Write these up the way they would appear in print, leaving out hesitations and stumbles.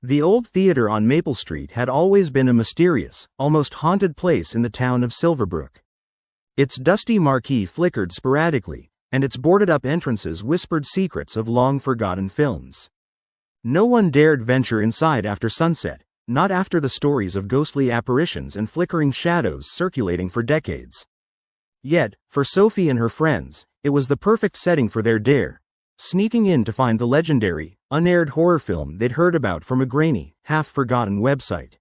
The old theater on Maple Street had always been a mysterious, almost haunted place in the town of Silverbrook. Its dusty marquee flickered sporadically, and its boarded-up entrances whispered secrets of long-forgotten films. No one dared venture inside after sunset, not after the stories of ghostly apparitions and flickering shadows circulating for decades. Yet, for Sophie and her friends, it was the perfect setting for their dare, sneaking in to find the legendary, unaired horror film they'd heard about from a grainy, half-forgotten website.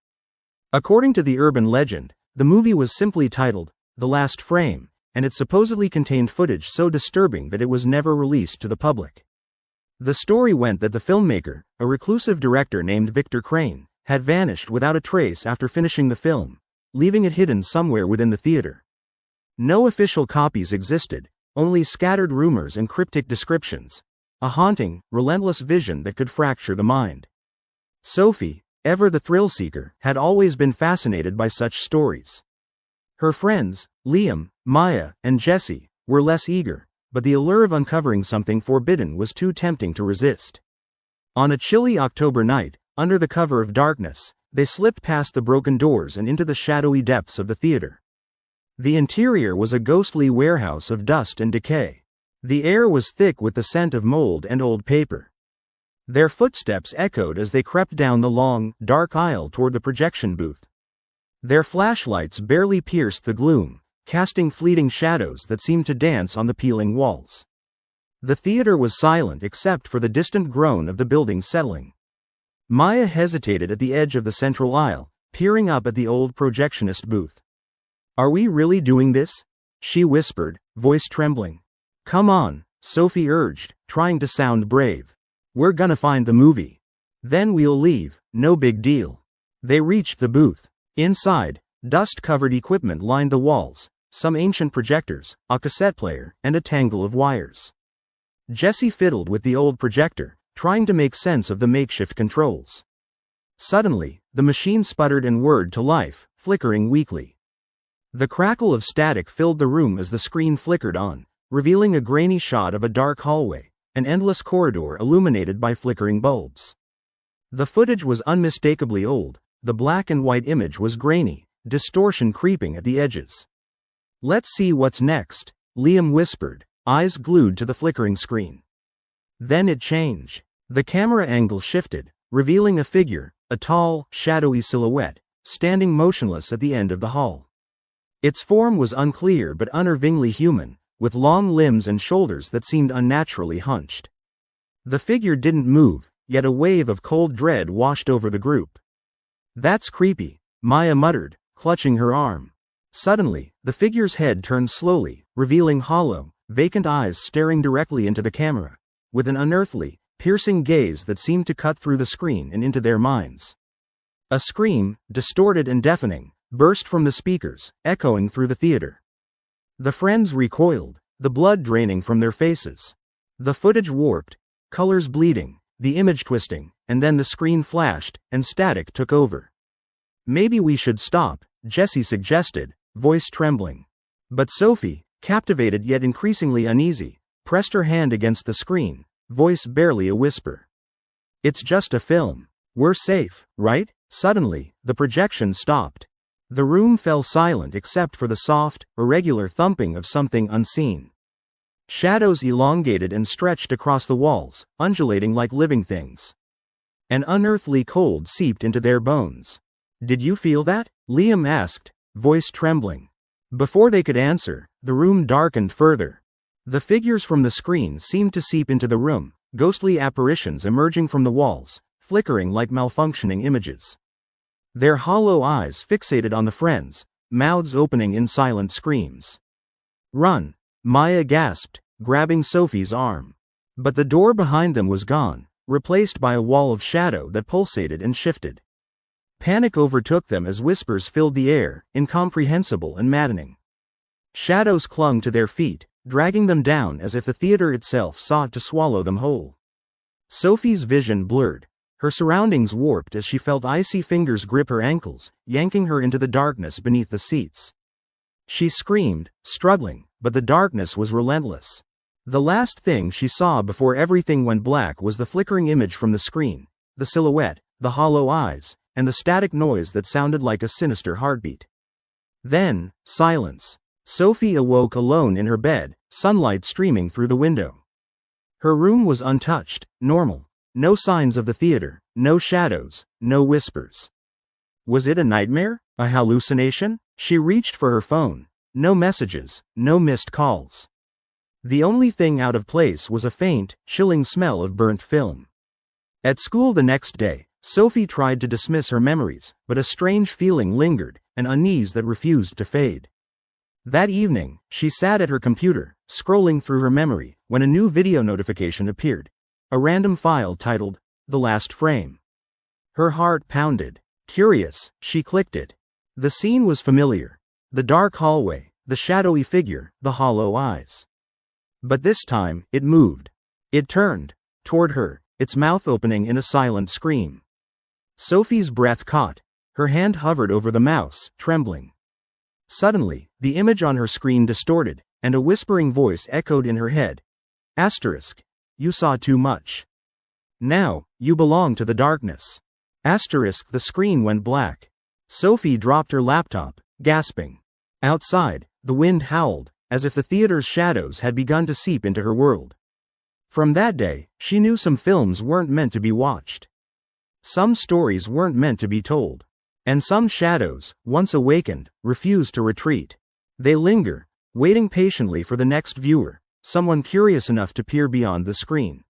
According to the urban legend, the movie was simply titled The Last Frame, and it supposedly contained footage so disturbing that it was never released to the public. The story went that the filmmaker, a reclusive director named Victor Crane, had vanished without a trace after finishing the film, leaving it hidden somewhere within the theater. No official copies existed, only scattered rumors and cryptic descriptions, a haunting, relentless vision that could fracture the mind. Sophie, ever the thrill-seeker, had always been fascinated by such stories. Her friends, Liam, Maya, and Jesse, were less eager, but the allure of uncovering something forbidden was too tempting to resist. On a chilly October night, under the cover of darkness, they slipped past the broken doors and into the shadowy depths of the theater. The interior was a ghostly warehouse of dust and decay. The air was thick with the scent of mold and old paper. Their footsteps echoed as they crept down the long, dark aisle toward the projection booth. Their flashlights barely pierced the gloom, casting fleeting shadows that seemed to dance on the peeling walls. The theater was silent except for the distant groan of the building settling. Maya hesitated at the edge of the central aisle, peering up at the old projectionist booth. "Are we really doing this?" she whispered, voice trembling. "Come on," Sophie urged, trying to sound brave. "We're gonna find the movie. Then we'll leave, no big deal." They reached the booth. Inside, dust-covered equipment lined the walls, some ancient projectors, a cassette player, and a tangle of wires. Jesse fiddled with the old projector, trying to make sense of the makeshift controls. Suddenly, the machine sputtered and whirred to life, flickering weakly. The crackle of static filled the room as the screen flickered on, revealing a grainy shot of a dark hallway, an endless corridor illuminated by flickering bulbs. The footage was unmistakably old, the black and white image was grainy, distortion creeping at the edges. "Let's see what's next," Liam whispered, eyes glued to the flickering screen. Then it changed. The camera angle shifted, revealing a figure, a tall, shadowy silhouette, standing motionless at the end of the hall. Its form was unclear but unnervingly human, with long limbs and shoulders that seemed unnaturally hunched. The figure didn't move, yet a wave of cold dread washed over the group. "That's creepy," Maya muttered, clutching her arm. Suddenly, the figure's head turned slowly, revealing hollow, vacant eyes staring directly into the camera, with an unearthly, piercing gaze that seemed to cut through the screen and into their minds. A scream, distorted and deafening, burst from the speakers, echoing through the theater. The friends recoiled, the blood draining from their faces. The footage warped, colors bleeding, the image twisting, and then the screen flashed, and static took over. "Maybe we should stop," Jesse suggested, voice trembling. But Sophie, captivated yet increasingly uneasy, pressed her hand against the screen, voice barely a whisper. "It's just a film. We're safe, right?" Suddenly, the projection stopped. The room fell silent except for the soft, irregular thumping of something unseen. Shadows elongated and stretched across the walls, undulating like living things. An unearthly cold seeped into their bones. "Did you feel that?" Liam asked, voice trembling. Before they could answer, the room darkened further. The figures from the screen seemed to seep into the room, ghostly apparitions emerging from the walls, flickering like malfunctioning images. Their hollow eyes fixated on the friends, mouths opening in silent screams. "Run," Maya gasped, grabbing Sophie's arm. But the door behind them was gone, replaced by a wall of shadow that pulsated and shifted. Panic overtook them as whispers filled the air, incomprehensible and maddening. Shadows clung to their feet, dragging them down as if the theater itself sought to swallow them whole. Sophie's vision blurred, her surroundings warped as she felt icy fingers grip her ankles, yanking her into the darkness beneath the seats. She screamed, struggling, but the darkness was relentless. The last thing she saw before everything went black was the flickering image from the screen, the silhouette, the hollow eyes, and the static noise that sounded like a sinister heartbeat. Then, silence. Sophie awoke alone in her bed, sunlight streaming through the window. Her room was untouched, normal. No signs of the theater, no shadows, no whispers. Was it a nightmare? A hallucination? She reached for her phone. No messages, no missed calls. The only thing out of place was a faint, chilling smell of burnt film. At school the next day, Sophie tried to dismiss her memories, but a strange feeling lingered, an unease that refused to fade. That evening, she sat at her computer, scrolling through her memory, when a new video notification appeared. A random file titled, "The Last Frame." Her heart pounded. Curious, she clicked it. The scene was familiar. The dark hallway, the shadowy figure, the hollow eyes. But this time, it moved. It turned toward her, its mouth opening in a silent scream. Sophie's breath caught. Her hand hovered over the mouse, trembling. Suddenly, the image on her screen distorted, and a whispering voice echoed in her head. Asterisk. You saw too much. Now, you belong to the darkness. Asterisk. The screen went black. Sophie dropped her laptop, gasping. Outside, the wind howled, as if the theater's shadows had begun to seep into her world. From that day, she knew some films weren't meant to be watched. Some stories weren't meant to be told. And some shadows, once awakened, refused to retreat. They linger, waiting patiently for the next viewer, someone curious enough to peer beyond the screen.